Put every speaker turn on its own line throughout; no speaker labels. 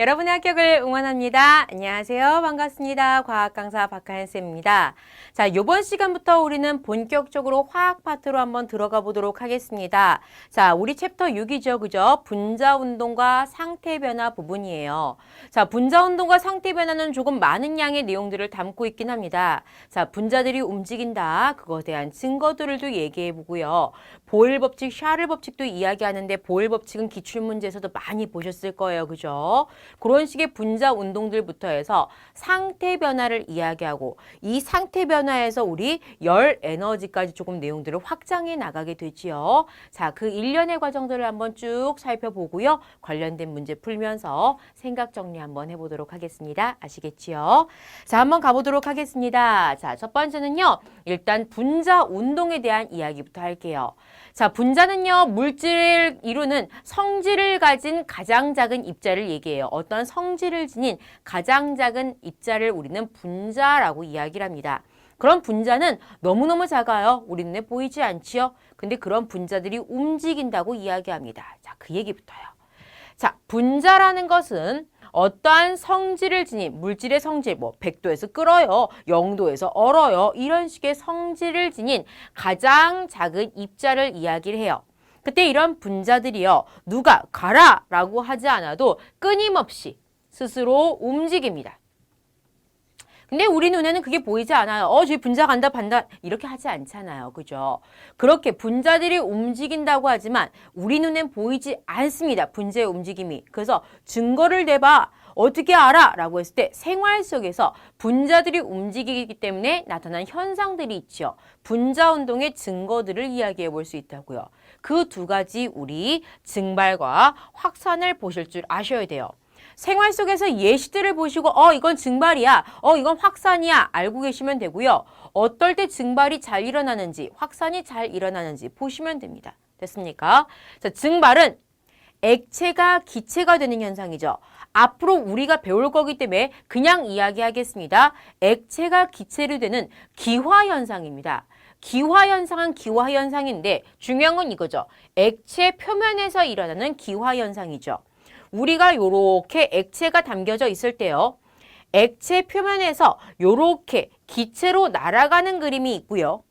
여러분의 합격을 응원합니다. 안녕하세요. 반갑습니다. 과학 강사 박하연쌤입니다. 자, 이번 시간부터 우리는 본격적으로 화학 파트로 한번 들어가 보도록 하겠습니다. 자, 우리 챕터 6이죠. 그죠? 분자 운동과 상태 변화 부분이에요. 자, 분자 운동과 상태 변화는 조금 많은 양의 내용들을 담고 있긴 합니다. 자, 분자들이 움직인다. 그거에 대한 증거들도 얘기해 보고요. 보일 법칙, 샤를 법칙도 이야기하는데 보일 법칙은 기출문제에서도 많이 보셨을 거예요. 그죠? 그런 식의 분자 운동들부터 해서 상태 변화를 이야기하고 이 상태 변화에서 우리 열 에너지까지 조금 내용들을 확장해 나가게 되지요. 자, 그 일련의 과정들을 한번 쭉 살펴보고요. 관련된 문제 풀면서 생각 정리 한번 해보도록 하겠습니다. 아시겠지요? 자, 한번 가보도록 하겠습니다. 자, 첫 번째는요. 일단 분자 운동에 대한 이야기부터 할게요. 자, 분자는요, 물질을 이루는 성질을 가진 가장 작은 입자를 얘기해요. 어떤 성질을 지닌 가장 작은 입자를 우리는 분자라고 이야기를 합니다. 그런 분자는 너무너무 작아요. 우리 눈에 보이지 않지요? 근데 그런 분자들이 움직인다고 이야기합니다. 자, 그 얘기부터요. 자, 분자라는 것은 어떠한 성질을 지닌 물질의 성질, 100도에서 끓어요, 0도에서 얼어요, 이런 식의 성질을 지닌 가장 작은 입자를 이야기를 해요. 그때 이런 분자들이요, 누가 가라 라고 하지 않아도 끊임없이 스스로 움직입니다. 근데 우리 눈에는 그게 보이지 않아요. 저기 분자 간다, 반다 이렇게 하지 않잖아요. 그죠? 그렇게 분자들이 움직인다고 하지만 우리 눈엔 보이지 않습니다. 분자의 움직임이. 그래서 증거를 대봐. 어떻게 알아? 라고 했을 때 생활 속에서 분자들이 움직이기 때문에 나타난 현상들이 있죠. 분자 운동의 증거들을 이야기해 볼 수 있다고요. 그 두 가지 우리 증발과 확산을 보실 줄 아셔야 돼요. 생활 속에서 예시들을 보시고 이건 증발이야, 이건 확산이야 알고 계시면 되고요. 어떨 때 증발이 잘 일어나는지 확산이 잘 일어나는지 보시면 됩니다. 됐습니까? 자, 증발은 액체가 기체가 되는 현상이죠. 앞으로 우리가 배울 거기 때문에 그냥 이야기하겠습니다. 액체가 기체로 되는 기화현상입니다. 기화현상은 기화현상인데 중요한 건 이거죠. 액체 표면에서 일어나는 기화현상이죠. 우리가 요렇게 액체가 담겨져 있을 때요. 액체 표면에서 요렇게 기체로 날아가는 그림이 있고요.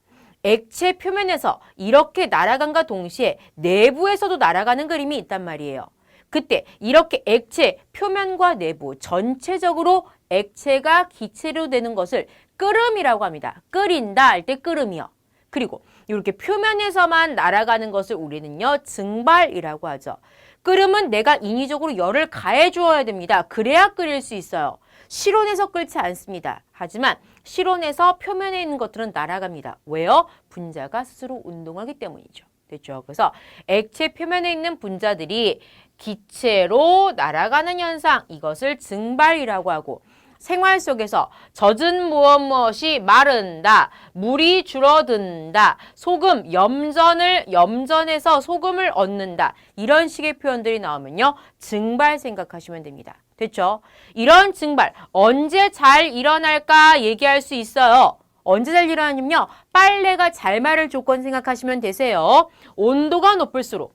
액체 표면에서 이렇게 날아간과 동시에 내부에서도 날아가는 그림이 있단 말이에요. 그때 이렇게 액체 표면과 내부 전체적으로 액체가 기체로 되는 것을 끓음이라고 합니다. 끓인다 할 때 끓음이요. 그리고 이렇게 표면에서만 날아가는 것을 우리는요, 증발이라고 하죠. 끓음은 내가 인위적으로 열을 가해 주어야 됩니다. 그래야 끓일 수 있어요. 실온에서 끓지 않습니다. 하지만 실온에서 표면에 있는 것들은 날아갑니다. 왜요? 분자가 스스로 운동하기 때문이죠. 됐죠? 그래서 액체 표면에 있는 분자들이 기체로 날아가는 현상, 이것을 증발이라고 하고, 생활 속에서 젖은 무엇이 마른다, 물이 줄어든다, 소금, 염전에서 소금을 얻는다, 이런 식의 표현들이 나오면요, 증발 생각하시면 됩니다. 됐죠? 이런 증발 언제 잘 일어날까 얘기할 수 있어요. 언제 잘 일어나냐면요, 빨래가 잘 마를 조건 생각하시면 되세요. 온도가 높을수록,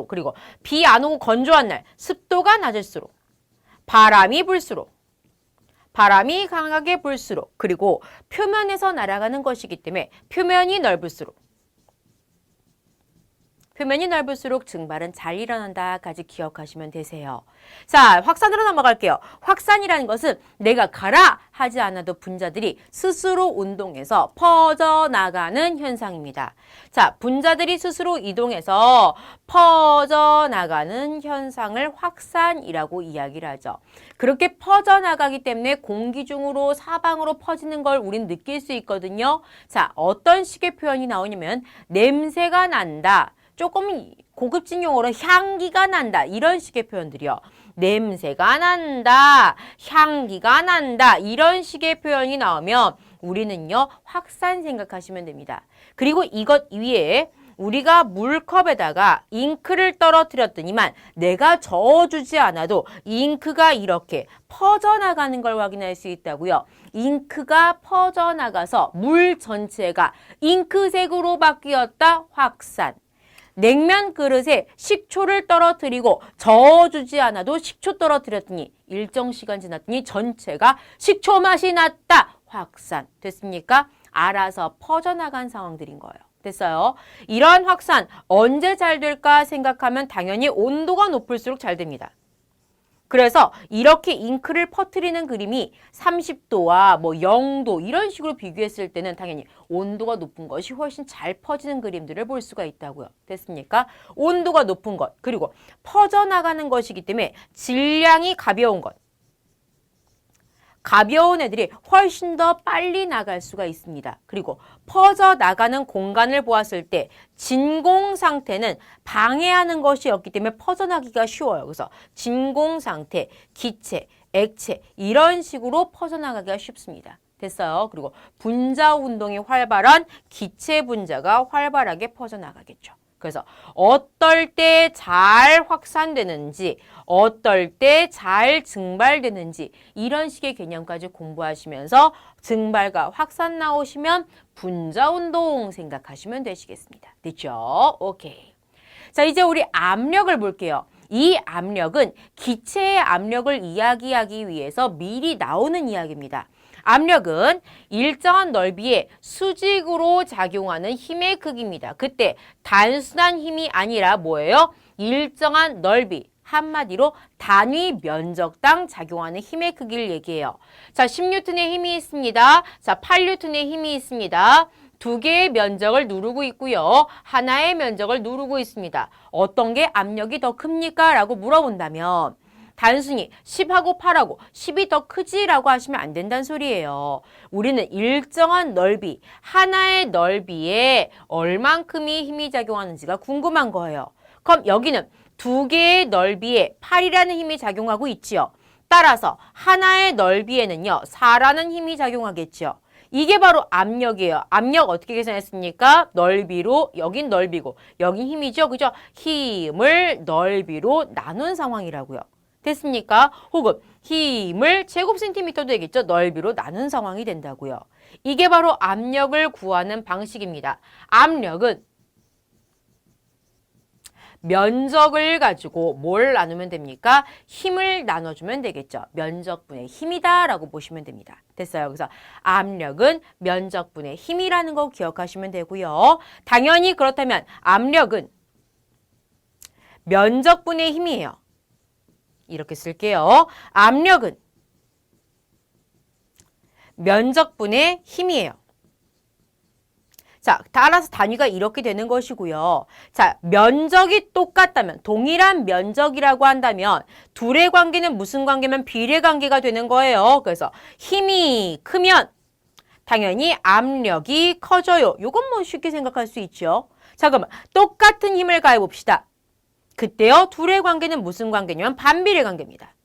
그리고 비 안 오고 건조한 날, 습도가 낮을수록, 바람이 강하게 불수록, 그리고 표면에서 날아가는 것이기 때문에 표면이 넓을수록 증발은 잘 일어난다까지 기억하시면 되세요. 자, 확산으로 넘어갈게요. 확산이라는 것은 내가 가라 하지 않아도 분자들이 스스로 운동해서 퍼져나가는 현상입니다. 자, 분자들이 스스로 이동해서 퍼져나가는 현상을 확산이라고 이야기를 하죠. 그렇게 퍼져나가기 때문에 공기 중으로 사방으로 퍼지는 걸 우린 느낄 수 있거든요. 자, 어떤 식의 표현이 나오냐면 냄새가 난다. 조금 고급진 용어로 향기가 난다. 이런 식의 표현들이요. 냄새가 난다. 향기가 난다. 이런 식의 표현이 나오면 우리는요, 확산 생각하시면 됩니다. 그리고 이것 위에 우리가 물컵에다가 잉크를 떨어뜨렸더니만 내가 저어주지 않아도 잉크가 이렇게 퍼져나가는 걸 확인할 수 있다고요. 잉크가 퍼져나가서 물 전체가 잉크색으로 바뀌었다. 확산. 냉면 그릇에 식초를 떨어뜨리고 저어주지 않아도 식초 떨어뜨렸더니 일정 시간 지났더니 전체가 식초 맛이 났다. 확산. 됐습니까? 알아서 퍼져나간 상황들인 거예요. 됐어요? 이러한 확산 언제 잘 될까 생각하면 당연히 온도가 높을수록 잘 됩니다. 그래서 이렇게 잉크를 퍼뜨리는 그림이 30도와 뭐 0도 이런 식으로 비교했을 때는 당연히 온도가 높은 것이 훨씬 잘 퍼지는 그림들을 볼 수가 있다고요. 됐습니까? 온도가 높은 것, 그리고 퍼져나가는 것이기 때문에 질량이 가벼운 것. 가벼운 애들이 훨씬 더 빨리 나갈 수가 있습니다. 그리고 퍼져나가는 공간을 보았을 때 진공 상태는 방해하는 것이 없기 때문에 퍼져나기가 쉬워요. 그래서 진공 상태, 기체, 액체 이런 식으로 퍼져나가기가 쉽습니다. 됐어요. 그리고 분자 운동이 활발한 기체 분자가 활발하게 퍼져나가겠죠. 그래서 어떨 때 잘 확산되는지, 어떨 때 잘 증발되는지 이런 식의 개념까지 공부하시면서 증발과 확산 나오시면 분자운동 생각하시면 되시겠습니다. 됐죠? 오케이. 자, 이제 우리 압력을 볼게요. 이 압력은 기체의 압력을 이야기하기 위해서 미리 나오는 이야기입니다. 압력은 일정한 넓이에 수직으로 작용하는 힘의 크기입니다. 그때 단순한 힘이 아니라 뭐예요? 일정한 넓이, 한마디로 단위 면적당 작용하는 힘의 크기를 얘기해요. 자, 10N의 힘이 있습니다. 자, 8N의 힘이 있습니다. 두 개의 면적을 누르고 있고요. 하나의 면적을 누르고 있습니다. 어떤 게 압력이 더 큽니까? 라고 물어본다면 단순히 10하고 8하고 10이 더 크지라고 하시면 안 된다는 소리예요. 우리는 일정한 넓이, 하나의 넓이에 얼만큼이 힘이 작용하는지가 궁금한 거예요. 그럼 여기는 두 개의 넓이에 8이라는 힘이 작용하고 있지요. 따라서 하나의 넓이에는요, 4라는 힘이 작용하겠죠. 이게 바로 압력이에요. 압력 어떻게 계산했습니까? 넓이로, 여긴 넓이고, 여긴 힘이죠. 그죠? 힘을 넓이로 나눈 상황이라고요. 됐습니까? 혹은 힘을 제곱 센티미터도 되겠죠. 넓이로 나눈 상황이 된다고요. 이게 바로 압력을 구하는 방식입니다. 압력은 면적을 가지고 뭘 나누면 됩니까? 힘을 나눠주면 되겠죠. 면적분의 힘이다 라고 보시면 됩니다. 됐어요. 그래서 압력은 면적분의 힘이라는 거 기억하시면 되고요. 당연히 그렇다면 압력은 면적분의 힘이에요. 이렇게 쓸게요. 압력은 면적분의 힘이에요. 자, 따라서 단위가 이렇게 되는 것이고요. 자, 면적이 똑같다면, 동일한 면적이라고 한다면 둘의 관계는 무슨 관계면 비례 관계가 되는 거예요. 그래서 힘이 크면 당연히 압력이 커져요. 이건 뭐 쉽게 생각할 수 있죠. 자, 그러면 똑같은 힘을 가해 봅시다. 그때요, 둘의 관계는 무슨 관계냐면 반비례 관계입니다.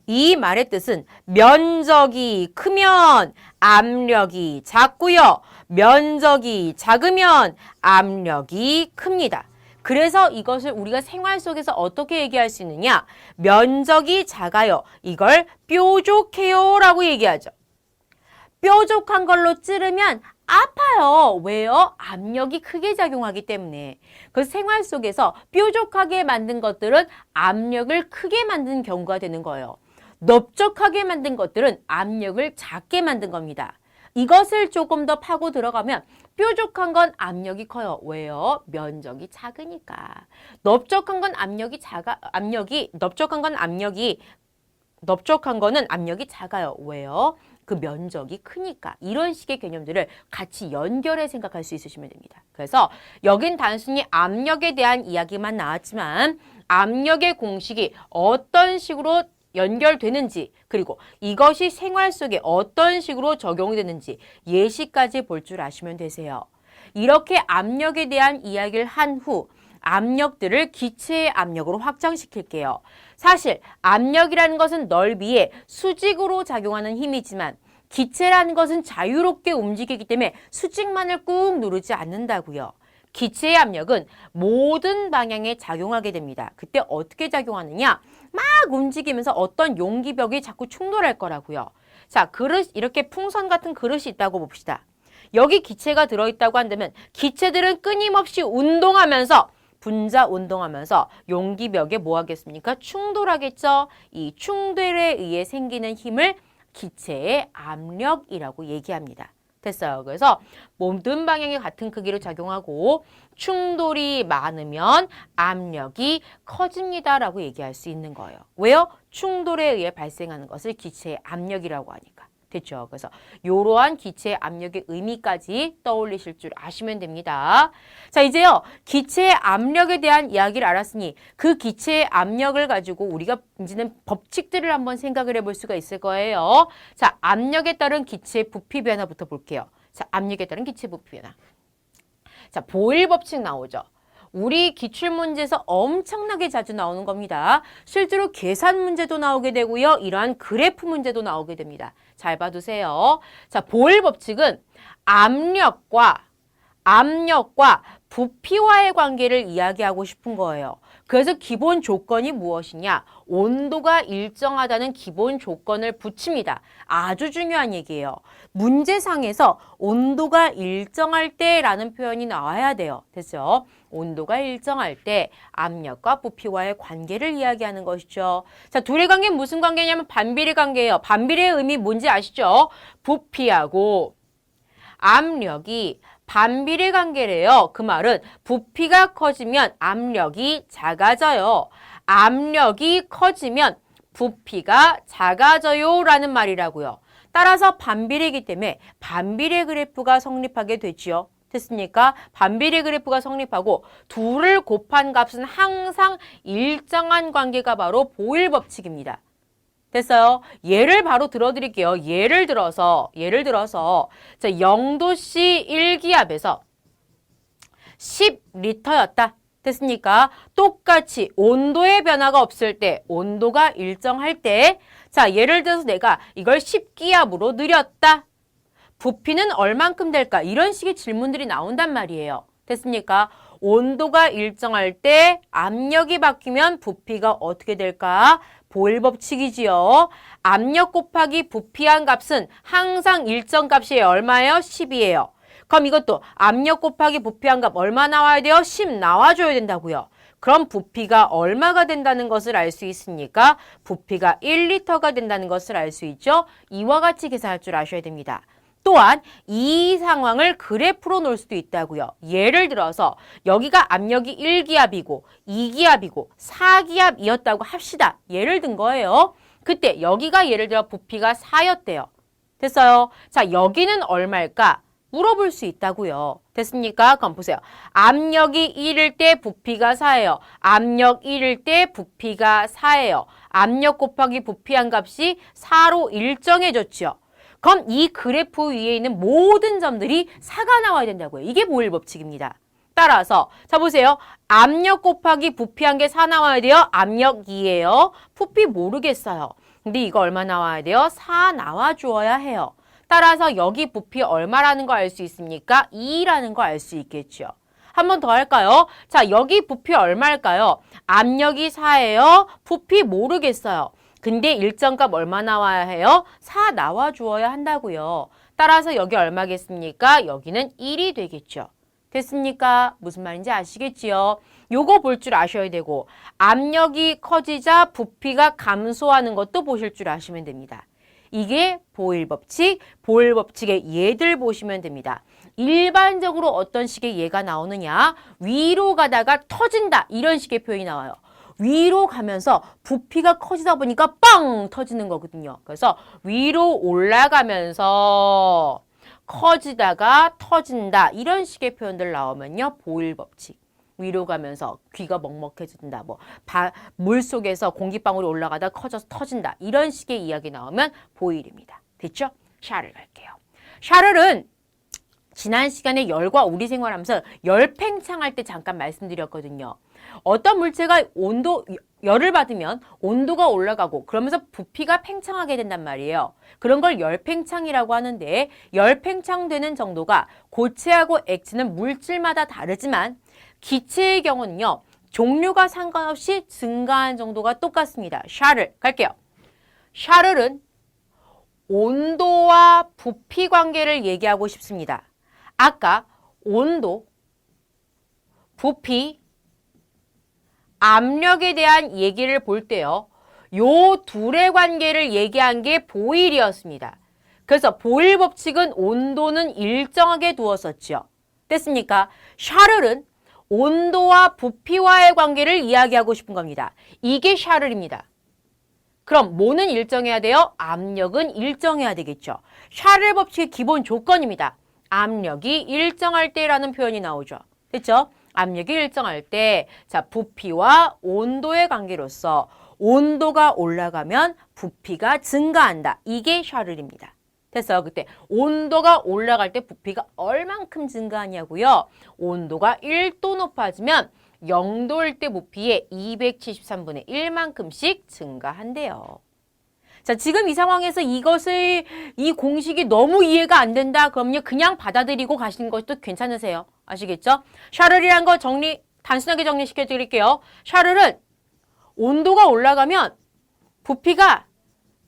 이 말의 뜻은 면적이 크면 압력이 작고요. 면적이 작으면 압력이 큽니다. 그래서 이것을 우리가 생활 속에서 어떻게 얘기할 수 있느냐? 면적이 작아요. 이걸 뾰족해요 라고 얘기하죠. 뾰족한 걸로 찌르면 아파요. 왜요? 압력이 크게 작용하기 때문에. 그 생활 속에서 뾰족하게 만든 것들은 압력을 크게 만든 경우가 되는 거예요. 넓적하게 만든 것들은 압력을 작게 만든 겁니다. 이것을 조금 더 파고 들어가면 뾰족한 건 압력이 커요. 왜요? 면적이 작으니까. 넓적한 거는 압력이 작아요. 왜요? 그 면적이 크니까. 이런 식의 개념들을 같이 연결해 생각할 수 있으시면 됩니다. 그래서 여긴 단순히 압력에 대한 이야기만 나왔지만 압력의 공식이 어떤 식으로 연결되는지, 그리고 이것이 생활 속에 어떤 식으로 적용이 되는지 예시까지 볼 줄 아시면 되세요. 이렇게 압력에 대한 이야기를 한 후 압력들을 기체의 압력으로 확장시킬게요. 사실 압력이라는 것은 넓이에 수직으로 작용하는 힘이지만 기체라는 것은 자유롭게 움직이기 때문에 수직만을 꾹 누르지 않는다고요. 기체의 압력은 모든 방향에 작용하게 됩니다. 그때 어떻게 작용하느냐? 막 움직이면서 어떤 용기벽이 자꾸 충돌할 거라고요. 자, 그릇, 이렇게 풍선 같은 그릇이 있다고 봅시다. 여기 기체가 들어있다고 한다면 기체들은 끊임없이 운동하면서 분자 운동하면서 용기벽에 뭐 하겠습니까? 충돌하겠죠. 이 충돌에 의해 생기는 힘을 기체의 압력이라고 얘기합니다. 됐어요. 그래서 모든 방향이 같은 크기로 작용하고 충돌이 많으면 압력이 커집니다라고 얘기할 수 있는 거예요. 왜요? 충돌에 의해 발생하는 것을 기체의 압력이라고 하니까. 됐죠? 그래서 이러한 기체의 압력의 의미까지 떠올리실 줄 아시면 됩니다. 자, 이제요. 기체의 압력에 대한 이야기를 알았으니 그 기체의 압력을 가지고 우리가 이제는 법칙들을 한번 생각을 해볼 수가 있을 거예요. 자, 압력에 따른 기체의 부피 변화부터 볼게요. 자, 압력에 따른 기체 부피 변화. 자, 보일 법칙 나오죠. 우리 기출문제에서 엄청나게 자주 나오는 겁니다. 실제로 계산 문제도 나오게 되고요. 이러한 그래프 문제도 나오게 됩니다. 잘 봐두세요. 자, 보일 법칙은 압력과 부피와의 관계를 이야기하고 싶은 거예요. 그래서 기본 조건이 무엇이냐? 온도가 일정하다는 기본 조건을 붙입니다. 아주 중요한 얘기예요. 문제상에서 온도가 일정할 때라는 표현이 나와야 돼요. 됐죠? 온도가 일정할 때 압력과 부피와의 관계를 이야기하는 것이죠. 자, 둘의 관계는 무슨 관계냐면 반비례 관계예요. 반비례의 의미 뭔지 아시죠? 부피하고 압력이 반비례 관계래요. 그 말은 부피가 커지면 압력이 작아져요. 압력이 커지면 부피가 작아져요 라는 말이라고요. 따라서 반비례이기 때문에 반비례 그래프가 성립하게 되지요. 됐습니까? 반비례 그래프가 성립하고 둘을 곱한 값은 항상 일정한 관계가 바로 보일 법칙입니다. 됐어요? 예를 바로 들어드릴게요. 예를 들어서 자, 0도씨 1기압에서 10리터였다. 됐습니까? 똑같이 온도의 변화가 없을 때, 온도가 일정할 때, 자, 예를 들어서 내가 이걸 10기압으로 늘렸다. 부피는 얼만큼 될까? 이런 식의 질문들이 나온단 말이에요. 됐습니까? 온도가 일정할 때 압력이 바뀌면 부피가 어떻게 될까? 보일 법칙이지요. 압력 곱하기 부피한 값은 항상 일정 값이에요. 얼마예요? 10이에요. 그럼 이것도 압력 곱하기 부피한 값 얼마 나와야 돼요? 10 나와줘야 된다고요. 그럼 부피가 얼마가 된다는 것을 알 수 있으니까 부피가 1리터가 된다는 것을 알 수 있죠. 이와 같이 계산할 줄 아셔야 됩니다. 또한 이 상황을 그래프로 놓을 수도 있다고요. 예를 들어서 여기가 압력이 1기압이고 2기압이고 4기압이었다고 합시다. 예를 든 거예요. 그때 여기가 예를 들어 부피가 4였대요. 됐어요? 자, 여기는 얼마일까? 물어볼 수 있다고요. 됐습니까? 그럼 보세요. 압력이 1일 때 부피가 4예요. 압력 1일 때 부피가 4예요. 압력 곱하기 부피한 값이 4로 일정해졌죠. 그럼 이 그래프 위에 있는 모든 점들이 4가 나와야 된다고요. 이게 보일 법칙입니다. 따라서 자 보세요. 압력 곱하기 부피한 게 4 나와야 돼요. 압력 2예요. 부피 모르겠어요. 근데 이거 얼마 나와야 돼요? 4 나와주어야 해요. 따라서 여기 부피 얼마라는 거 알 수 있습니까? 2라는 거 알 수 있겠죠. 한 번 더 할까요? 자, 여기 부피 얼마일까요? 압력이 4예요. 부피 모르겠어요. 근데 일정값 얼마 나와야 해요? 4 나와주어야 한다고요. 따라서 여기 얼마겠습니까? 여기는 1이 되겠죠. 됐습니까? 무슨 말인지 아시겠지요? 요거 볼 줄 아셔야 되고 압력이 커지자 부피가 감소하는 것도 보실 줄 아시면 됩니다. 이게 보일 법칙, 보일 법칙의 예들 보시면 됩니다. 일반적으로 어떤 식의 예가 나오느냐? 위로 가다가 터진다. 이런 식의 표현이 나와요. 위로 가면서 부피가 커지다 보니까 빵 터지는 거거든요. 그래서 위로 올라가면서 커지다가 터진다. 이런 식의 표현들 나오면요. 보일 법칙. 위로 가면서 귀가 먹먹해진다. 물 속에서 공기방울이 올라가다 커져서 터진다. 이런 식의 이야기 나오면 보일입니다. 됐죠? 샤를 갈게요. 샤를은 지난 시간에 열과 우리 생활하면서 열 팽창할 때 잠깐 말씀드렸거든요. 어떤 물체가 열을 받으면 온도가 올라가고 그러면서 부피가 팽창하게 된단 말이에요. 그런 걸 열팽창이라고 하는데 열팽창되는 정도가 고체하고 액체는 물질마다 다르지만 기체의 경우는요. 종류가 상관없이 증가하는 정도가 똑같습니다. 샤를 갈게요. 샤를은 온도와 부피 관계를 얘기하고 싶습니다. 아까 온도, 부피, 압력에 대한 얘기를 볼 때요. 요 둘의 관계를 얘기한 게 보일이었습니다. 그래서 보일 법칙은 온도는 일정하게 두었었죠. 됐습니까? 샤를은 온도와 부피와의 관계를 이야기하고 싶은 겁니다. 이게 샤를입니다. 그럼 뭐는 일정해야 돼요? 압력은 일정해야 되겠죠. 샤를 법칙의 기본 조건입니다. 압력이 일정할 때라는 표현이 나오죠. 됐죠? 압력이 일정할 때, 자, 부피와 온도의 관계로서 온도가 올라가면 부피가 증가한다. 이게 샤를입니다. 됐어요. 그때 온도가 올라갈 때 부피가 얼만큼 증가하냐고요. 온도가 1도 높아지면 0도일 때 부피의 273분의 1만큼씩 증가한대요. 자, 지금 이 상황에서 이 공식이 너무 이해가 안 된다. 그럼요, 그냥 받아들이고 가시는 것도 괜찮으세요. 아시겠죠? 샤를이란 거 단순하게 정리시켜 드릴게요. 샤를은 온도가 올라가면 부피가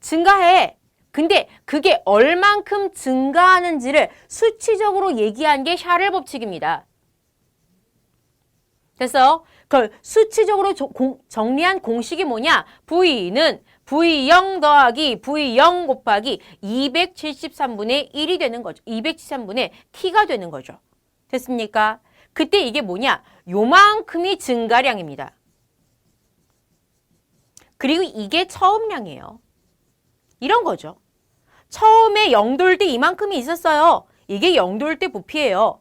증가해. 근데 그게 얼만큼 증가하는지를 수치적으로 얘기한 게 샤를 법칙입니다. 됐어요? 그 수치적으로 정리한 공식이 뭐냐? V는 V0 더하기 V0 곱하기 273분의 1이 되는 거죠. 273분의 T가 되는 거죠. 됐습니까? 그때 이게 뭐냐? 요만큼이 증가량입니다. 그리고 이게 처음량이에요. 이런 거죠. 처음에 0도일 때 이만큼이 있었어요. 이게 0도일 때 부피예요.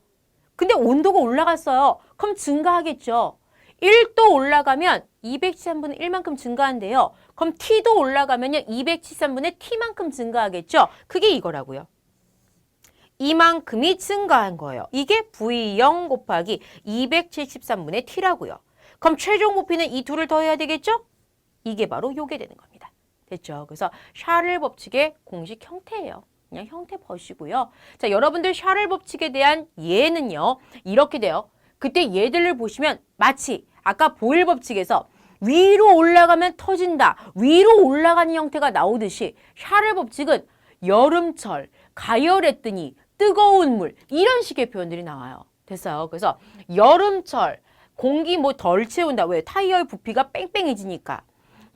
근데 온도가 올라갔어요. 그럼 증가하겠죠. 1도 올라가면 273분의 1만큼 증가한대요. 그럼 T도 올라가면요. 273분의 T만큼 증가하겠죠. 그게 이거라고요. 이만큼이 증가한 거예요. 이게 V0 곱하기 273분의 T라고요. 그럼 최종 부피는 이 둘을 더해야 되겠죠? 이게 바로 요게 되는 겁니다. 됐죠? 그래서 샤를 법칙의 공식 형태예요. 그냥 형태 보시고요. 자, 여러분들 샤를 법칙에 대한 예는요. 이렇게 돼요. 그때 예들을 보시면 마치 아까 보일 법칙에서 위로 올라가면 터진다. 위로 올라가는 형태가 나오듯이 샤를 법칙은 여름철, 가열했더니 뜨거운 물 이런 식의 표현들이 나와요. 됐어요. 그래서 여름철 공기 뭐 덜 채운다. 왜? 타이어의 부피가 뺑뺑해지니까.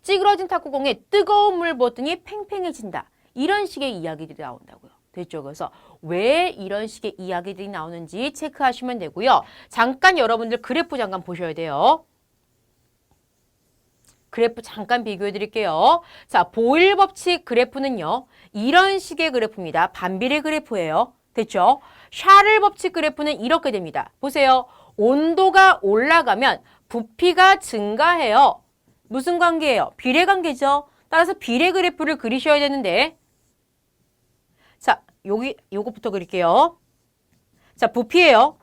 찌그러진 탁구공에 뜨거운 물 부었더니 팽팽해진다. 이런 식의 이야기들이 나온다고요. 됐죠? 그래서 왜 이런 식의 이야기들이 나오는지 체크하시면 되고요. 잠깐 여러분들 그래프 잠깐 보셔야 돼요. 그래프 잠깐 비교해 드릴게요. 자, 보일 법칙 그래프는요. 이런 식의 그래프입니다. 반비례 그래프예요. 됐죠? 샤를 법칙 그래프는 이렇게 됩니다. 보세요. 온도가 올라가면 부피가 증가해요. 무슨 관계예요? 비례 관계죠. 따라서 비례 그래프를 그리셔야 되는데 자, 요거부터 그릴게요. 자, 부피예요.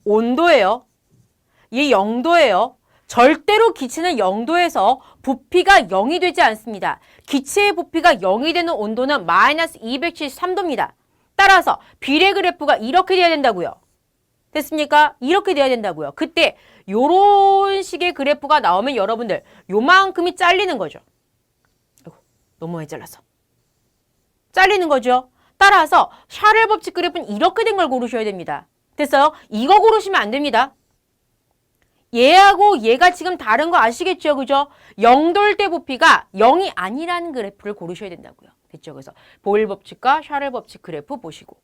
온도예요. 이 0도예요. 절대로 기체는 0도에서 부피가 0이 되지 않습니다. 기체의 부피가 0이 되는 온도는 마이너스 273도입니다. 따라서 비례 그래프가 이렇게 돼야 된다고요. 됐습니까? 이렇게 돼야 된다고요. 그때 요런 식의 그래프가 나오면 여러분들 요만큼이 잘리는 거죠. 아이고, 너무 많이 잘랐어. 잘리는 거죠. 따라서 샤를 법칙 그래프는 이렇게 된 걸 고르셔야 됩니다. 됐어요? 이거 고르시면 안 됩니다. 얘하고 얘가 지금 다른 거 아시겠죠? 그죠? 0도일 때 부피가 0이 아니라는 그래프를 고르셔야 된다고요. 됐죠? 그래서 보일 법칙과 샤를 법칙 그래프 보시고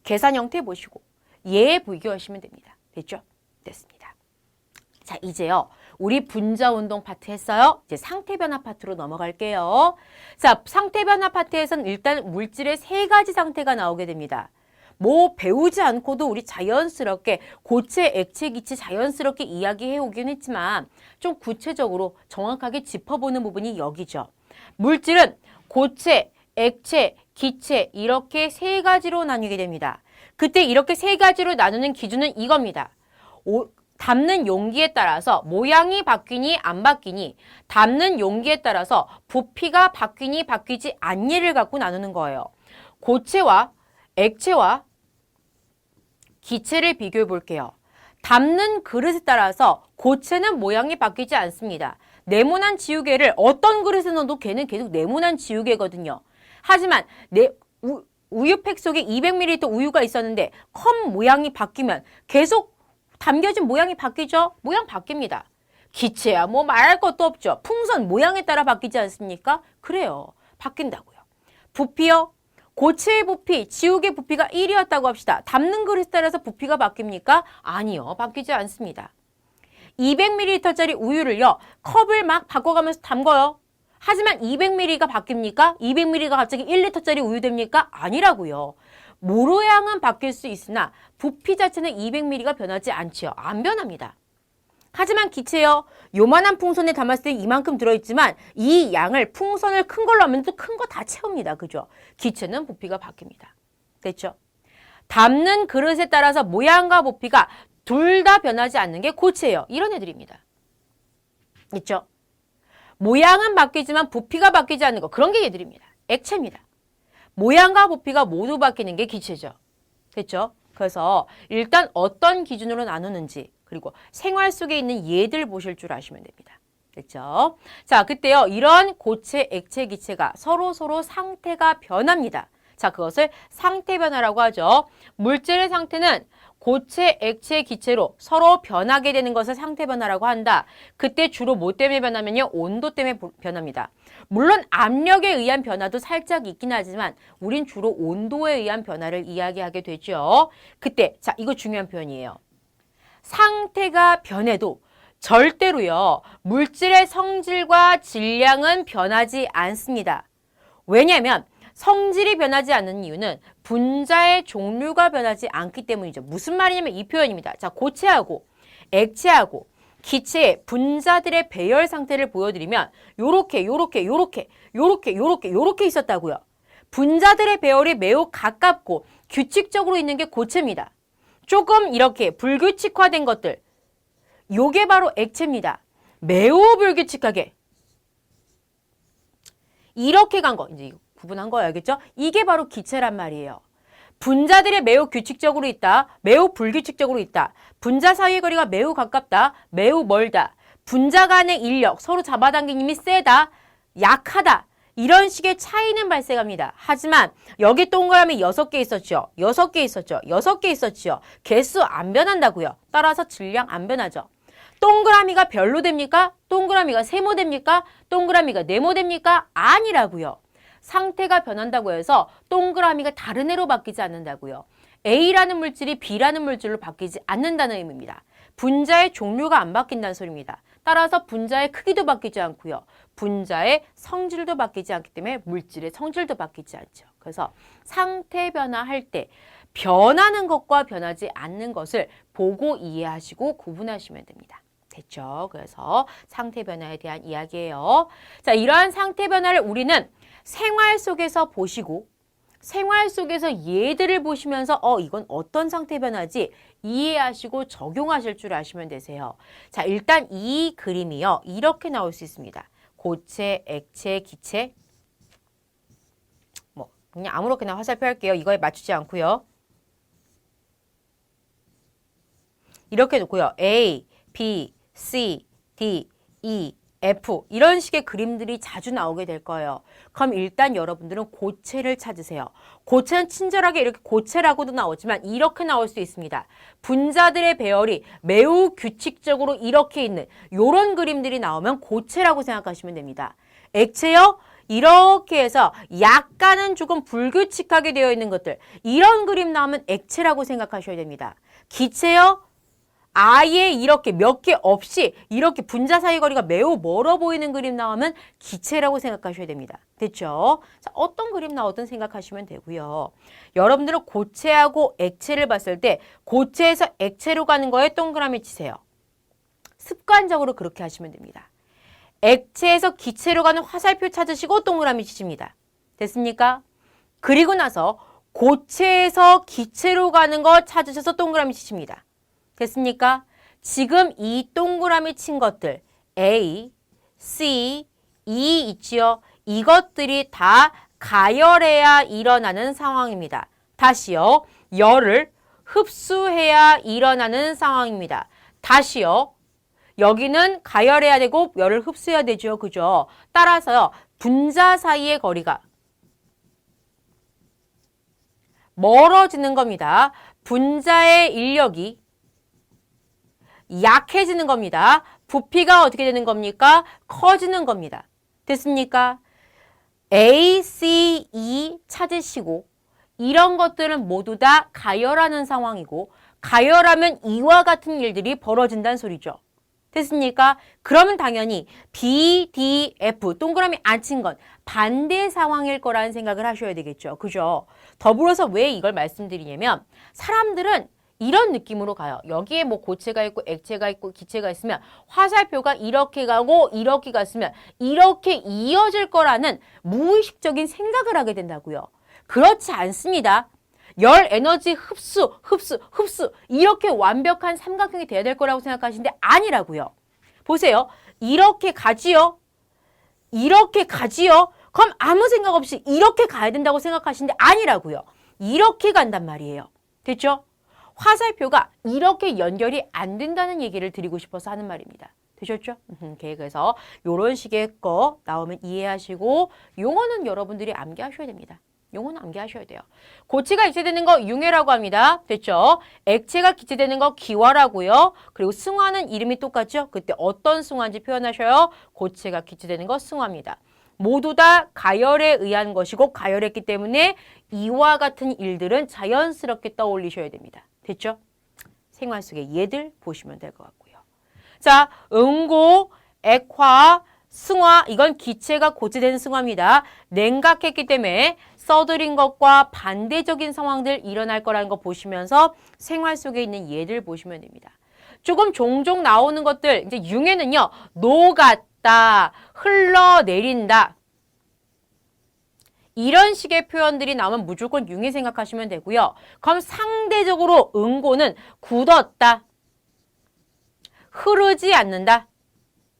계산 형태 보시고 얘 비교하시면 됩니다. 됐죠? 됐습니다. 자, 이제요. 우리 분자 운동 파트 했어요. 이제 상태 변화 파트로 넘어갈게요. 자, 상태 변화 파트에서는 일단 물질의 3가지 상태가 나오게 됩니다. 뭐 배우지 않고도 우리 자연스럽게 고체, 액체, 기체 자연스럽게 이야기해 오긴 했지만 좀 구체적으로 정확하게 짚어보는 부분이 여기죠. 물질은 고체, 액체, 기체 이렇게 3가지로 나뉘게 됩니다. 그때 이렇게 3가지로 나누는 기준은 이겁니다. 담는 용기에 따라서 모양이 바뀌니 안 바뀌니 담는 용기에 따라서 부피가 바뀌니 바뀌지 않니를 갖고 나누는 거예요. 고체와 액체와 기체를 비교해 볼게요. 담는 그릇에 따라서 고체는 모양이 바뀌지 않습니다. 네모난 지우개를 어떤 그릇에 넣어도 걔는 계속 네모난 지우개거든요. 하지만 우유팩 속에 200ml 우유가 있었는데 컵 모양이 바뀌면 계속 담겨진 모양이 바뀌죠? 모양 바뀝니다. 기체야 뭐 말할 것도 없죠. 풍선 모양에 따라 바뀌지 않습니까? 그래요. 바뀐다고요. 부피요? 고체의 부피, 지우개 부피가 1이었다고 합시다. 담는 그릇에 따라서 부피가 바뀝니까? 아니요. 바뀌지 않습니다. 200ml짜리 우유를요. 컵을 막 바꿔가면서 담궈요. 하지만 200ml가 바뀝니까? 200ml가 갑자기 1리터짜리 우유 됩니까? 아니라고요. 모양은 바뀔 수 있으나 부피 자체는 200ml가 변하지 않지요. 안 변합니다. 하지만 기체요. 요만한 풍선에 담았을 때 이만큼 들어있지만 이 양을 풍선을 큰 걸로 하면 또 큰 거 다 채웁니다. 그죠? 기체는 부피가 바뀝니다. 됐죠? 담는 그릇에 따라서 모양과 부피가 둘 다 변하지 않는 게 고체예요. 이런 애들입니다. 있죠? 모양은 바뀌지만 부피가 바뀌지 않는 거. 그런 게 얘들입니다. 액체입니다. 모양과 부피가 모두 바뀌는 게 기체죠. 됐죠? 그래서 일단 어떤 기준으로 나누는지 그리고 생활 속에 있는 예들 보실 줄 아시면 됩니다. 됐죠? 자, 그때요. 이런 고체, 액체, 기체가 서로 상태가 변합니다. 자, 그것을 상태 변화라고 하죠. 물질의 상태는 고체, 액체, 기체로 서로 변하게 되는 것을 상태 변화라고 한다. 그때 주로 뭐 때문에 변하면요? 온도 때문에 변합니다. 물론 압력에 의한 변화도 살짝 있긴 하지만 우린 주로 온도에 의한 변화를 이야기하게 되죠. 그때 자, 이거 중요한 표현이에요. 상태가 변해도 절대로요. 물질의 성질과 질량은 변하지 않습니다. 왜냐하면 성질이 변하지 않는 이유는 분자의 종류가 변하지 않기 때문이죠. 무슨 말이냐면 이 표현입니다. 자, 고체하고 액체하고 기체의 분자들의 배열 상태를 보여드리면 요렇게 있었다고요. 분자들의 배열이 매우 가깝고 규칙적으로 있는 게 고체입니다. 조금 이렇게 불규칙화된 것들, 요게 바로 액체입니다. 매우 불규칙하게 이렇게 간 거, 이제 구분한 거 알겠죠? 이게 바로 기체란 말이에요. 분자들이 매우 규칙적으로 있다, 매우 불규칙적으로 있다, 분자 사이의 거리가 매우 가깝다, 매우 멀다, 분자 간의 인력, 서로 잡아당긴 힘이 세다, 약하다, 이런 식의 차이는 발생합니다. 하지만 여기 동그라미 6개 있었죠. 6개 있었죠. 6개 있었죠. 개수 안 변한다고요. 따라서 질량 안 변하죠. 동그라미가 별로 됩니까? 동그라미가 세모 됩니까? 동그라미가 네모 됩니까? 아니라고요. 상태가 변한다고 해서 동그라미가 다른 애로 바뀌지 않는다고요. A라는 물질이 B라는 물질로 바뀌지 않는다는 의미입니다. 분자의 종류가 안 바뀐다는 소리입니다. 따라서 분자의 크기도 바뀌지 않고요. 분자의 성질도 바뀌지 않기 때문에 물질의 성질도 바뀌지 않죠. 그래서 상태 변화할 때 변하는 것과 변하지 않는 것을 보고 이해하시고 구분하시면 됩니다. 됐죠? 그래서 상태 변화에 대한 이야기예요. 자, 이러한 상태 변화를 우리는 생활 속에서 보시고 생활 속에서 얘들을 보시면서 이건 어떤 상태 변화지 이해하시고 적용하실 줄 아시면 되세요. 자, 일단 이 그림이요. 이렇게 나올 수 있습니다. 고체, 액체, 기체. 뭐 그냥 아무렇게나 화살표 할게요. 이거에 맞추지 않고요. 이렇게 놓고요. A, B, C, D, E, F 이런 식의 그림들이 자주 나오게 될 거예요. 그럼 일단 여러분들은 고체를 찾으세요. 고체는 친절하게 이렇게 고체라고도 나오지만 이렇게 나올 수 있습니다. 분자들의 배열이 매우 규칙적으로 이렇게 있는 이런 그림들이 나오면 고체라고 생각하시면 됩니다. 액체요? 이렇게 해서 약간은 조금 불규칙하게 되어 있는 것들 이런 그림 나오면 액체라고 생각하셔야 됩니다. 기체요? 아예 이렇게 몇 개 없이 이렇게 분자 사이 거리가 매우 멀어 보이는 그림 나오면 기체라고 생각하셔야 됩니다. 됐죠? 자, 어떤 그림 나오든 생각하시면 되고요. 여러분들은 고체하고 액체를 봤을 때 고체에서 액체로 가는 거에 동그라미 치세요. 습관적으로 그렇게 하시면 됩니다. 액체에서 기체로 가는 화살표 찾으시고 동그라미 치십니다. 됐습니까? 그리고 나서 고체에서 기체로 가는 거 찾으셔서 동그라미 치십니다. 됐습니까? 지금 이 동그라미 친 것들 A, C, E 있지요? 이것들이 다 가열해야 일어나는 상황입니다. 다시요. 열을 흡수해야 일어나는 상황입니다. 다시요. 여기는 가열해야 되고 열을 흡수해야 되죠. 그죠? 따라서요. 분자 사이의 거리가 멀어지는 겁니다. 분자의 인력이 약해지는 겁니다. 부피가 어떻게 되는 겁니까? 커지는 겁니다. 됐습니까? A, C, E 찾으시고 이런 것들은 모두 다 가열하는 상황이고 가열하면 이와 같은 일들이 벌어진다는 소리죠. 됐습니까? 그러면 당연히 B, D, F 동그라미 안 친 건 반대 상황일 거라는 생각을 하셔야 되겠죠. 그죠? 더불어서 왜 이걸 말씀드리냐면 사람들은 이런 느낌으로 가요. 여기에 뭐 고체가 있고 액체가 있고 기체가 있으면 화살표가 이렇게 가고 이렇게 갔으면 이렇게 이어질 거라는 무의식적인 생각을 하게 된다고요. 그렇지 않습니다. 열 에너지 흡수 이렇게 완벽한 삼각형이 돼야 될 거라고 생각하시는데 아니라고요. 보세요. 이렇게 가지요. 이렇게 가지요. 그럼 아무 생각 없이 이렇게 가야 된다고 생각하시는데 아니라고요. 이렇게 간단 말이에요. 됐죠? 화살표가 이렇게 연결이 안 된다는 얘기를 드리고 싶어서 하는 말입니다. 되셨죠? 그래서 이런 식의 거 나오면 이해하시고 용어는 여러분들이 암기하셔야 됩니다. 용어는 암기하셔야 돼요. 고체가 액체되는 거 융해라고 합니다. 됐죠? 액체가 기체되는 거 기화라고요. 그리고 승화는 이름이 똑같죠? 그때 어떤 승화인지 표현하셔요. 고체가 기체되는 거 승화입니다. 모두 다 가열에 의한 것이고 가열했기 때문에 이와 같은 일들은 자연스럽게 떠올리셔야 됩니다. 됐죠? 생활 속의 얘들 보시면 될 것 같고요. 자, 응고, 액화, 승화, 이건 기체가 고체된 승화입니다. 냉각했기 때문에 써드린 것과 반대적인 상황들 일어날 거라는 거 보시면서 생활 속에 있는 예들 보시면 됩니다. 조금 종종 나오는 것들, 이제 융해는요, 녹았다, 흘러내린다. 이런 식의 표현들이 나오면 무조건 융해 생각하시면 되고요. 그럼 상대적으로 응고는 굳었다, 흐르지 않는다,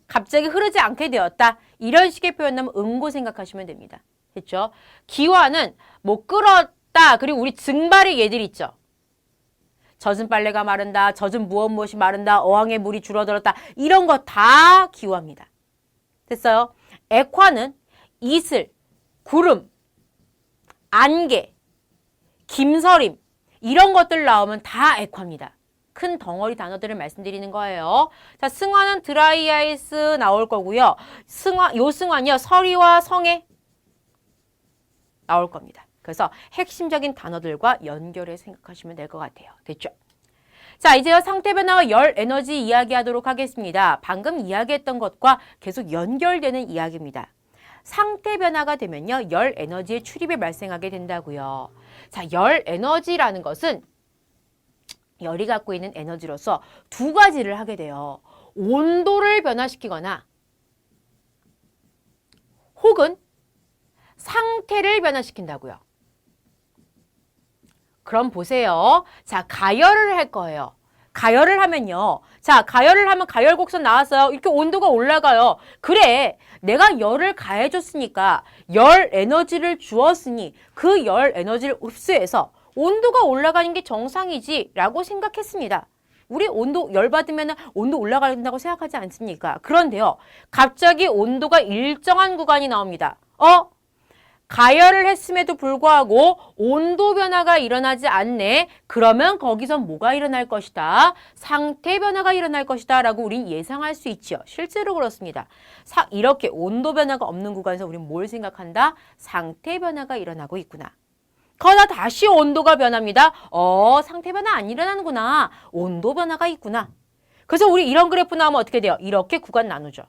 갑자기 흐르지 않게 되었다. 이런 식의 표현 나오면 응고 생각하시면 됩니다. 됐죠? 기화는 뭐 끓었다. 그리고 우리 증발의 예들 있죠. 젖은 빨래가 마른다. 젖은 무엇이 마른다. 어항에 물이 줄어들었다. 이런 거 다 기화입니다. 됐어요? 액화는 이슬, 구름, 안개, 김서림 이런 것들 나오면 다 액화입니다. 큰 덩어리 단어들을 말씀드리는 거예요. 자, 승화는 드라이 아이스 나올 거고요. 요 승화는요, 서리와 성해 나올 겁니다. 그래서 핵심적인 단어들과 연결해 생각하시면 될 것 같아요. 됐죠? 자, 이제요 상태 변화와 열 에너지 이야기하도록 하겠습니다. 방금 이야기했던 것과 계속 연결되는 이야기입니다. 상태 변화가 되면요, 열 에너지의 출입이 발생하게 된다고요. 자, 열 에너지라는 것은 열이 갖고 있는 에너지로서 두 가지를 하게 돼요. 온도를 변화시키거나 혹은 상태를 변화시킨다고요. 그럼 보세요. 자, 가열을 할 거예요. 가열을 하면요. 자, 가열을 하면 가열 곡선 나왔어요. 이렇게 온도가 올라가요. 그래, 내가 열을 가해줬으니까 열 에너지를 주었으니 그 열 에너지를 흡수해서 온도가 올라가는 게 정상이지 라고 생각했습니다. 우리 온도 열 받으면 온도 올라간다고 생각하지 않습니까? 그런데요. 갑자기 온도가 일정한 구간이 나옵니다. 가열을 했음에도 불구하고 온도 변화가 일어나지 않네. 그러면 거기서 뭐가 일어날 것이다? 상태 변화가 일어날 것이다 라고 우린 예상할 수 있죠. 실제로 그렇습니다. 이렇게 온도 변화가 없는 구간에서 우린 뭘 생각한다? 상태 변화가 일어나고 있구나. 그러나 다시 온도가 변합니다. 상태 변화 안 일어나는구나. 온도 변화가 있구나. 그래서 우리 이런 그래프 나오면 어떻게 돼요? 이렇게 구간 나누죠.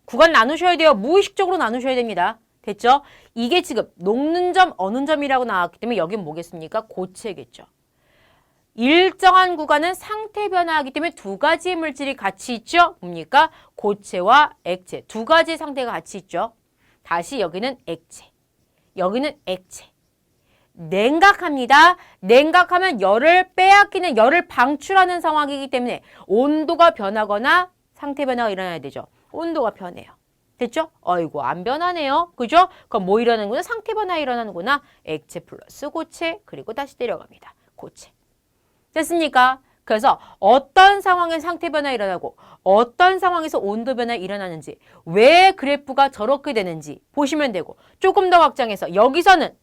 구간 나누셔야 돼요. 무의식적으로 나누셔야 됩니다. 됐죠? 이게 지금 녹는 점, 어는 점이라고 나왔기 때문에 여긴 뭐겠습니까? 고체겠죠. 일정한 구간은 상태 변화하기 때문에 두 가지의 물질이 같이 있죠? 뭡니까? 고체와 액체. 두 가지의 상태가 같이 있죠. 다시 여기는 액체. 여기는 액체. 냉각합니다. 냉각하면 열을 빼앗기는, 열을 방출하는 상황이기 때문에 온도가 변하거나 상태 변화가 일어나야 되죠. 온도가 변해요. 됐죠? 어이구, 안 변하네요. 그죠? 그럼 뭐 일어나는구나? 상태 변화 일어나는구나. 액체 플러스 고체, 그리고 다시 내려갑니다. 고체. 됐습니까? 그래서 어떤 상황에 상태 변화 일어나고 어떤 상황에서 온도 변화 일어나는지, 왜 그래프가 저렇게 되는지 보시면 되고, 조금 더 확장해서 여기서는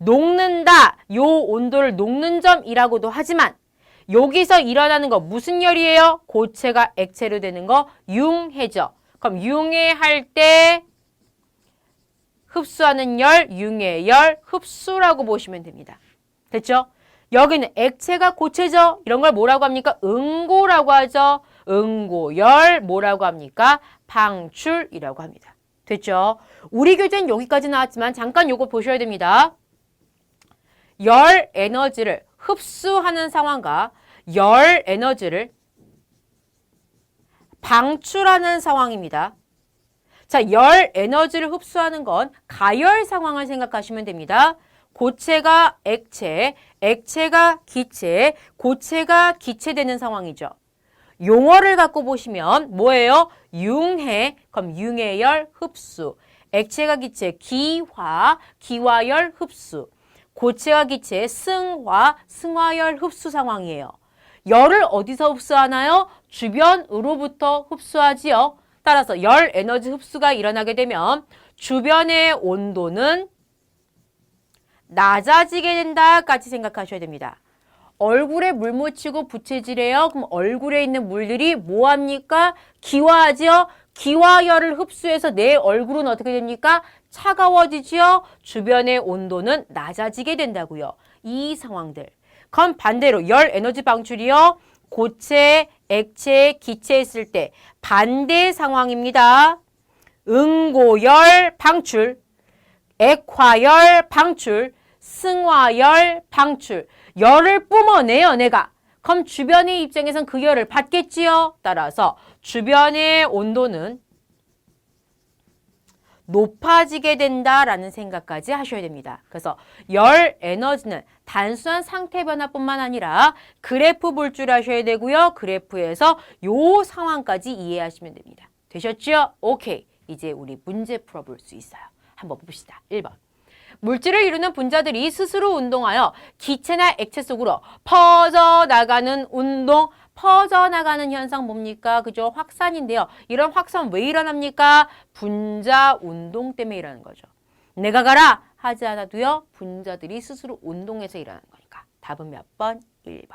녹는다. 요 온도를 녹는 점이라고도 하지만 여기서 일어나는 거 무슨 열이에요? 고체가 액체로 되는 거 융해죠. 그럼 융해할 때 흡수하는 열, 융해열, 흡수라고 보시면 됩니다. 됐죠? 여기는 액체가 고체죠. 이런 걸 뭐라고 합니까? 응고라고 하죠. 응고열 뭐라고 합니까? 방출이라고 합니다. 됐죠? 우리 교재는 여기까지 나왔지만 잠깐 요거 보셔야 됩니다. 열 에너지를 흡수하는 상황과 열 에너지를 방출하는 상황입니다. 자, 열 에너지를 흡수하는 건 가열 상황을 생각하시면 됩니다. 고체가 액체, 액체가 기체, 고체가 기체되는 상황이죠. 용어를 갖고 보시면 뭐예요? 융해, 그럼 융해열 흡수. 액체가 기체, 기화, 기화열 흡수. 고체가 기체, 승화, 승화열 흡수 상황이에요. 열을 어디서 흡수하나요? 주변으로부터 흡수하지요. 따라서 열 에너지 흡수가 일어나게 되면 주변의 온도는 낮아지게 된다까지 생각하셔야 됩니다. 얼굴에 물 묻히고 부채질해요. 그럼 얼굴에 있는 물들이 뭐합니까? 기화하지요. 기화열을 흡수해서 내 얼굴은 어떻게 됩니까? 차가워지지요. 주변의 온도는 낮아지게 된다고요. 이 상황들. 그럼 반대로 열 에너지 방출이요. 고체, 액체, 기체 있을 때 반대 상황입니다. 응고열 방출, 액화열 방출, 승화열 방출. 열을 뿜어내요, 내가. 그럼 주변의 입장에선 그 열을 받겠지요. 따라서 주변의 온도는 높아지게 된다라는 생각까지 하셔야 됩니다. 그래서 열 에너지는 단순한 상태 변화뿐만 아니라 그래프 볼 줄 아셔야 되고요. 그래프에서 요 상황까지 이해하시면 됩니다. 되셨죠? 오케이. 이제 우리 문제 풀어볼 수 있어요. 한번 봅시다. 1번. 물질을 이루는 분자들이 스스로 운동하여 기체나 액체 속으로 퍼져나가는 운동, 퍼져나가는 현상 뭡니까? 그죠? 확산인데요. 이런 확산 왜 일어납니까? 분자 운동 때문에 일어나는 거죠. 내가 가라 하지 않아도요. 분자들이 스스로 운동해서 일어나는 거니까. 답은 몇 번? 1번.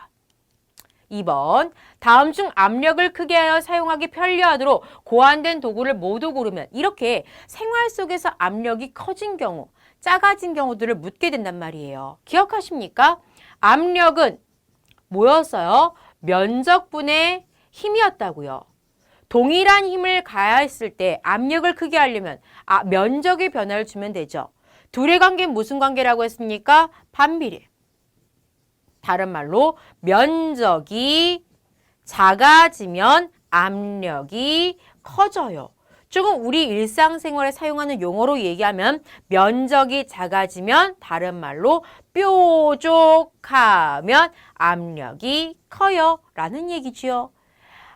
2번. 다음 중 압력을 크게 하여 사용하기 편리하도록 고안된 도구를 모두 고르면 이렇게 생활 속에서 압력이 커진 경우, 작아진 경우들을 묻게 된단 말이에요. 기억하십니까? 압력은 뭐였어요? 면적분의 힘이었다고요. 동일한 힘을 가했을 때 압력을 크게 하려면 면적의 변화를 주면 되죠. 둘의 관계는 무슨 관계라고 했습니까? 반비례. 다른 말로 면적이 작아지면 압력이 커져요. 조금 우리 일상생활에 사용하는 용어로 얘기하면 면적이 작아지면 다른 말로 뾰족하면 압력이 커요 라는 얘기지요.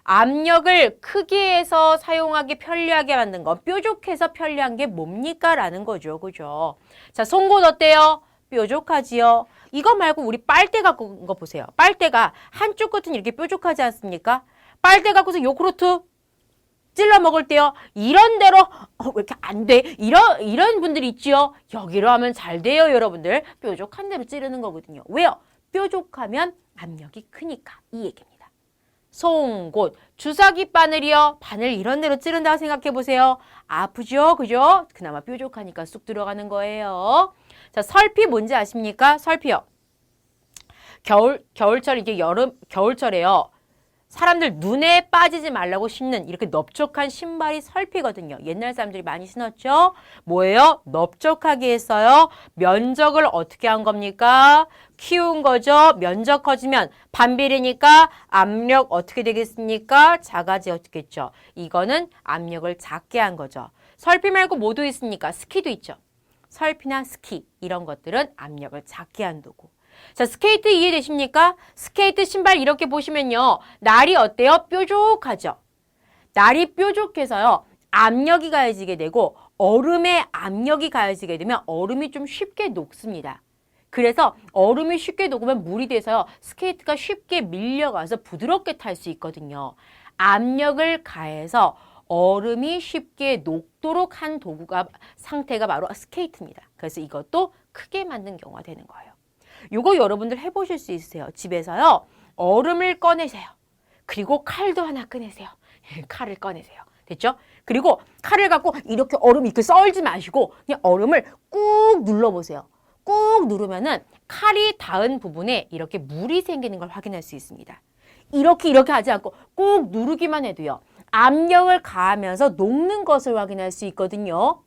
압력을 크게 해서 사용하기 편리하게 만든 거, 뾰족해서 편리한 게 뭡니까? 라는 거죠. 그죠? 자, 송곳 어때요? 뾰족하지요. 이거 말고 우리 빨대 갖고 온 거 보세요. 빨대가 한쪽 끝은 이렇게 뾰족하지 않습니까? 빨대 갖고서 요구르트 찔러 먹을 때요. 이런 대로 왜 이렇게 안 돼? 이런 분들이 있지요. 여기로 하면 잘 돼요, 여러분들. 뾰족한 대로 찌르는 거거든요. 왜요? 뾰족하면 압력이 크니까 이 얘기입니다. 송곳, 주사기 바늘이요. 바늘 이런 대로 찌른다고 생각해 보세요. 아프죠? 그죠? 그나마 뾰족하니까 쑥 들어가는 거예요. 자, 설피 뭔지 아십니까? 설피요. 겨울철 이게 겨울철에요. 사람들 눈에 빠지지 말라고 신는 이렇게 넓적한 신발이 설피거든요. 옛날 사람들이 많이 신었죠? 뭐예요? 넓적하게 했어요. 면적을 어떻게 한 겁니까? 키운 거죠. 면적 커지면 반비례니까 압력 어떻게 되겠습니까? 작아지겠죠. 이거는 압력을 작게 한 거죠. 설피 말고 뭐도 있습니까? 스키도 있죠. 설피나 스키 이런 것들은 압력을 작게 한 도구. 자, 스케이트 이해되십니까? 스케이트 신발 이렇게 보시면요. 날이 어때요? 뾰족하죠? 날이 뾰족해서요. 압력이 가해지게 되고 얼음에 압력이 가해지게 되면 얼음이 좀 쉽게 녹습니다. 그래서 얼음이 쉽게 녹으면 물이 돼서요. 스케이트가 쉽게 밀려가서 부드럽게 탈 수 있거든요. 압력을 가해서 얼음이 쉽게 녹도록 한 상태가 바로 스케이트입니다. 그래서 이것도 크게 만든 경우가 되는 거예요. 이거 여러분들 해보실 수 있으세요. 집에서요. 얼음을 꺼내세요. 그리고 칼도 하나 꺼내세요. 칼을 꺼내세요. 됐죠? 그리고 칼을 갖고 이렇게 얼음 이렇게 썰지 마시고 그냥 얼음을 꾹 눌러보세요. 꾹 누르면은 칼이 닿은 부분에 이렇게 물이 생기는 걸 확인할 수 있습니다. 이렇게 하지 않고 꾹 누르기만 해도요. 압력을 가하면서 녹는 것을 확인할 수 있거든요.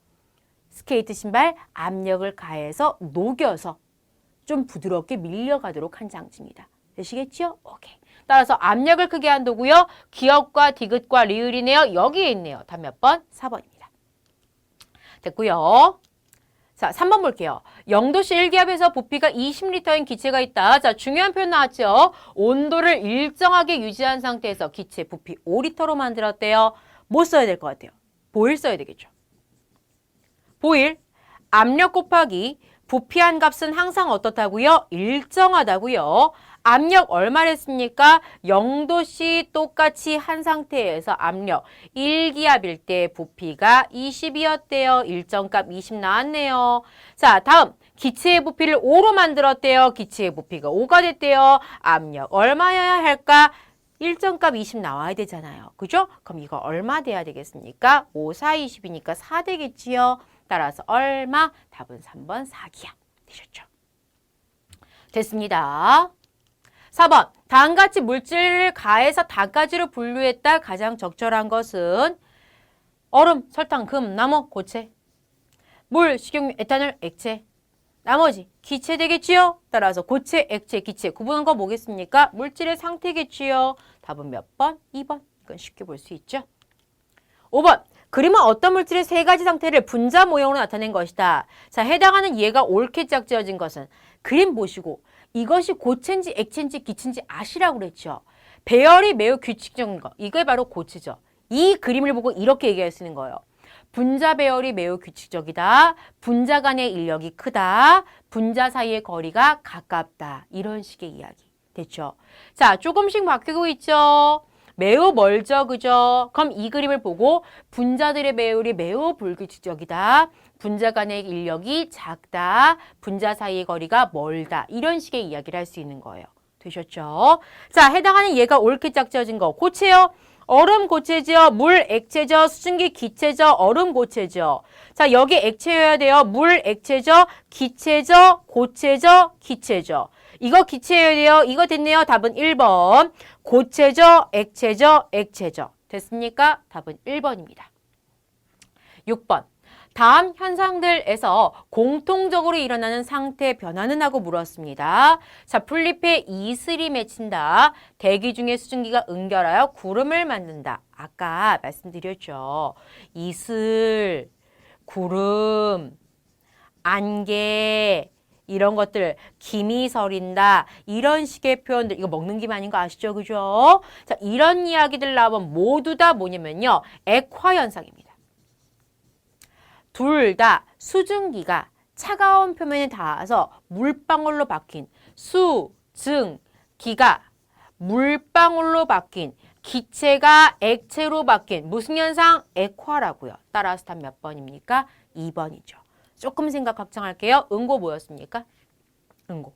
스케이트 신발 압력을 가해서 녹여서 좀 부드럽게 밀려가도록 한 장치입니다. 되시겠죠? 오케이. 따라서 압력을 크게 한다고요. 기역과 디귿과 리을이네요. 여기에 있네요. 답 몇 번? 4번입니다. 됐고요. 자, 3번 볼게요. 0도씨 1기압에서 부피가 20리터인 기체가 있다. 자, 중요한 표현 나왔죠? 온도를 일정하게 유지한 상태에서 기체 부피 5리터로 만들었대요. 뭐 써야 될 것 같아요? 보일 써야 되겠죠. 보일, 압력 곱하기 부피한 값은 항상 어떻다고요? 일정하다고요. 압력 얼마랬습니까? 0도씨 똑같이 한 상태에서 압력 1기압일 때 부피가 20이었대요. 일정값 20 나왔네요. 자, 다음 기체의 부피를 5로 만들었대요. 기체의 부피가 5가 됐대요. 압력 얼마여야 할까? 일정값 20 나와야 되잖아요. 그죠? 그럼 이거 얼마 돼야 되겠습니까? 5, 4, 20이니까 4 되겠지요. 따라서 얼마? 답은 3번 4기압 되셨죠? 됐습니다. 4번, 다음같이 물질을 가해서 단가지로 분류했다. 가장 적절한 것은 얼음, 설탕, 금, 나무, 고체, 물, 식용유, 에탄올, 액체, 나머지 기체 되겠지요? 따라서 고체, 액체, 기체 구분한 거 뭐겠습니까? 물질의 상태겠지요? 답은 몇 번? 2번. 이건 쉽게 볼 수 있죠? 5번, 그림은 어떤 물질의 세 가지 상태를 분자 모형으로 나타낸 것이다. 자, 해당하는 예가 옳게 짝지어진 것은 그림 보시고 이것이 고체인지 액체인지 기체인지 아시라고 그랬죠. 배열이 매우 규칙적인 거. 이게 바로 고체죠. 이 그림을 보고 이렇게 얘기할 수 있는 거예요. 분자 배열이 매우 규칙적이다. 분자 간의 인력이 크다. 분자 사이의 거리가 가깝다. 이런 식의 이야기. 됐죠? 자, 조금씩 바뀌고 있죠. 매우 멀죠, 그죠? 그럼 이 그림을 보고 분자들의 배열이 매우 불규칙적이다. 분자 간의 인력이 작다. 분자 사이의 거리가 멀다. 이런 식의 이야기를 할 수 있는 거예요. 되셨죠? 자, 해당하는 예가 옳게 짝지어진 거. 고체요. 얼음 고체죠. 물 액체죠. 수증기 기체죠. 얼음 고체죠. 자, 여기 액체여야 돼요. 물 액체죠. 기체죠. 고체죠. 기체죠. 이거 기체여야 돼요. 이거 됐네요. 답은 1번. 고체죠. 액체죠. 액체죠. 됐습니까? 답은 1번입니다. 6번. 다음 현상들에서 공통적으로 일어나는 상태 변화는 하고 물었습니다. 자, 풀잎에 이슬이 맺힌다. 대기 중에 수증기가 응결하여 구름을 만든다. 아까 말씀드렸죠. 이슬, 구름, 안개 이런 것들 김이 서린다. 이런 식의 표현들 이거 먹는 김 아닌 거 아시죠? 그죠? 자, 이런 이야기들 나오면 모두 다 뭐냐면요. 액화 현상입니다. 둘 다 수증기가 차가운 표면에 닿아서 물방울로 바뀐 수증기가 물방울로 바뀐 기체가 액체로 바뀐 무슨 현상? 액화라고요. 따라서 답 몇 번입니까? 2번이죠. 조금 생각 확장할게요. 응고 뭐였습니까? 응고.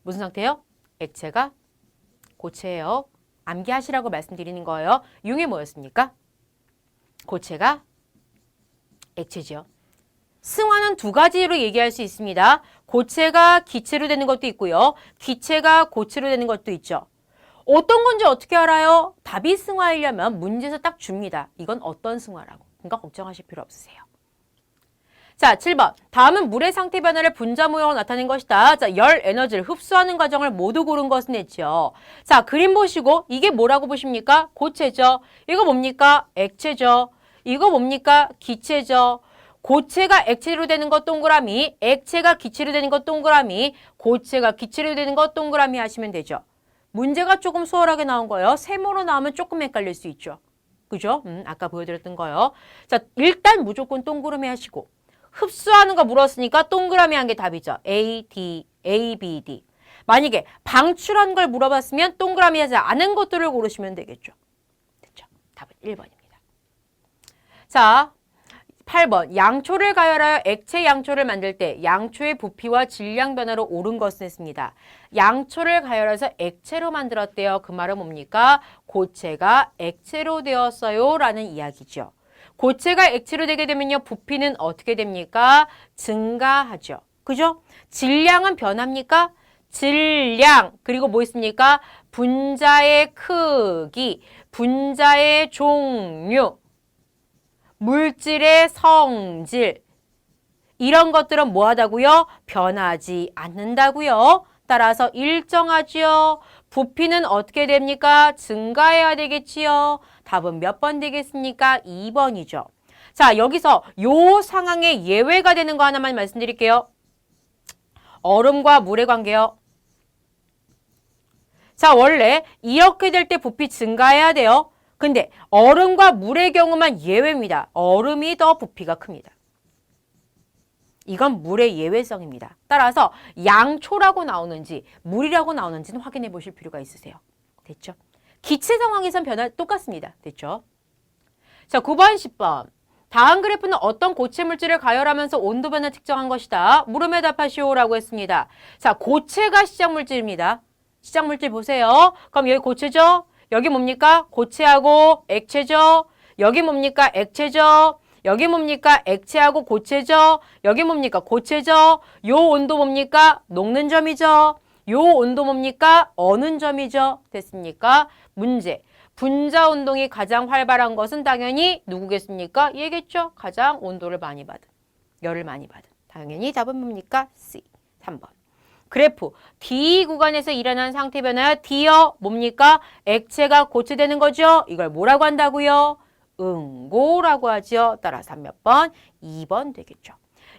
무슨 상태예요? 액체가 고체예요. 암기하시라고 말씀드리는 거예요. 융이 뭐였습니까? 고체가 액체죠. 승화는 두 가지로 얘기할 수 있습니다. 고체가 기체로 되는 것도 있고요. 기체가 고체로 되는 것도 있죠. 어떤 건지 어떻게 알아요? 답이 승화이려면 문제에서 딱 줍니다. 이건 어떤 승화라고. 그러니까 걱정하실 필요 없으세요. 자, 7번. 다음은 물의 상태 변화를 분자 모형으로 나타낸 것이다. 자, 열 에너지를 흡수하는 과정을 모두 고른 것은 했죠. 자, 그림 보시고 이게 뭐라고 보십니까? 고체죠. 이거 뭡니까? 액체죠. 이거 뭡니까? 기체죠. 고체가 액체로 되는 것 동그라미, 액체가 기체로 되는 것 동그라미, 고체가 기체로 되는 것 동그라미 하시면 되죠. 문제가 조금 수월하게 나온 거예요. 세모로 나오면 조금 헷갈릴 수 있죠. 그죠? 아까 보여드렸던 거예요. 자, 일단 무조건 동그라미 하시고 흡수하는 거 물었으니까 동그라미 한 게 답이죠. A, D, A, B, D. 만약에 방출한 걸 물어봤으면 동그라미 하지 않은 것들을 고르시면 되겠죠. 됐죠? 답은 1번입니다. 자, 8번. 양초를 가열하여 액체 양초를 만들 때 양초의 부피와 질량 변화로 오른 것은 했습니다. 양초를 가열해서 액체로 만들었대요. 그 말은 뭡니까? 고체가 액체로 되었어요. 라는 이야기죠. 고체가 액체로 되게 되면요. 부피는 어떻게 됩니까? 증가하죠. 그죠? 질량은 변합니까? 질량. 그리고 뭐 있습니까? 분자의 크기, 분자의 종류, 물질의 성질. 이런 것들은 뭐하다고요? 변하지 않는다고요. 따라서 일정하지요. 부피는 어떻게 됩니까? 증가해야 되겠지요. 답은 몇 번 되겠습니까? 2번이죠. 자, 여기서 요 상황에 예외가 되는 거 하나만 말씀드릴게요. 얼음과 물의 관계요. 자, 원래 이렇게 될 때 부피 증가해야 돼요. 근데 얼음과 물의 경우만 예외입니다. 얼음이 더 부피가 큽니다. 이건 물의 예외성입니다. 따라서 양초라고 나오는지 물이라고 나오는지는 확인해 보실 필요가 있으세요. 됐죠? 기체 상황에선 변화 똑같습니다. 됐죠? 자, 9번, 10번. 다음 그래프는 어떤 고체 물질을 가열하면서 온도 변화 측정한 것이다. 물음에 답하시오라고 했습니다. 자, 고체가 시작 물질입니다. 시작 물질 보세요. 그럼 여기 고체죠? 여기 뭡니까? 고체하고 액체죠? 여기 뭡니까? 액체죠? 여기 뭡니까? 액체하고 고체죠? 여기 뭡니까? 고체죠? 요 온도 뭡니까? 녹는 점이죠? 요 온도 뭡니까? 어는 점이죠? 됐습니까? 문제. 분자 운동이 가장 활발한 것은 당연히 누구겠습니까? 얘겠죠? 가장 온도를 많이 받은, 열을 많이 받은. 당연히 답은 뭡니까? C. 3번. 그래프 D 구간에서 일어난 상태 변화야. D요. 뭡니까? 액체가 고체되는 거죠? 이걸 뭐라고 한다고요? 응고라고 하죠. 따라서 몇 번? 2번 되겠죠.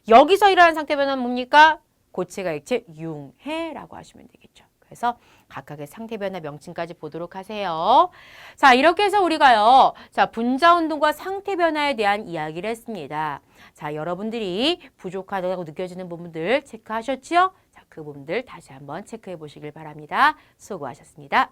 여기서 일어난 상태 변화는 뭡니까? 고체가 액체 융해라고 하시면 되겠죠. 그래서 각각의 상태 변화 명칭까지 보도록 하세요. 자, 이렇게 해서 우리가요. 자, 분자 운동과 상태 변화에 대한 이야기를 했습니다. 자, 여러분들이 부족하다고 느껴지는 부분들 체크하셨지요? 자, 그 부분들 다시 한번 체크해 보시길 바랍니다. 수고하셨습니다.